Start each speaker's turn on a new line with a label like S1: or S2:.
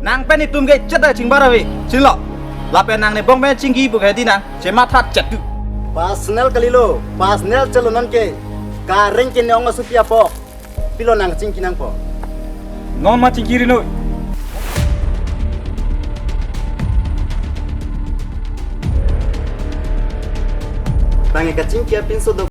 S1: nang pen itum ge chata chingbara we chinlo lape nang ne bong ben chinggi bu ge di nang chema that chatu
S2: Personal kalilo, personal calonan ke, kareng ke neong asupia po, pilo nang cingkinang po.
S1: non ma chingiri no
S2: Bangi ka cingkia pinso do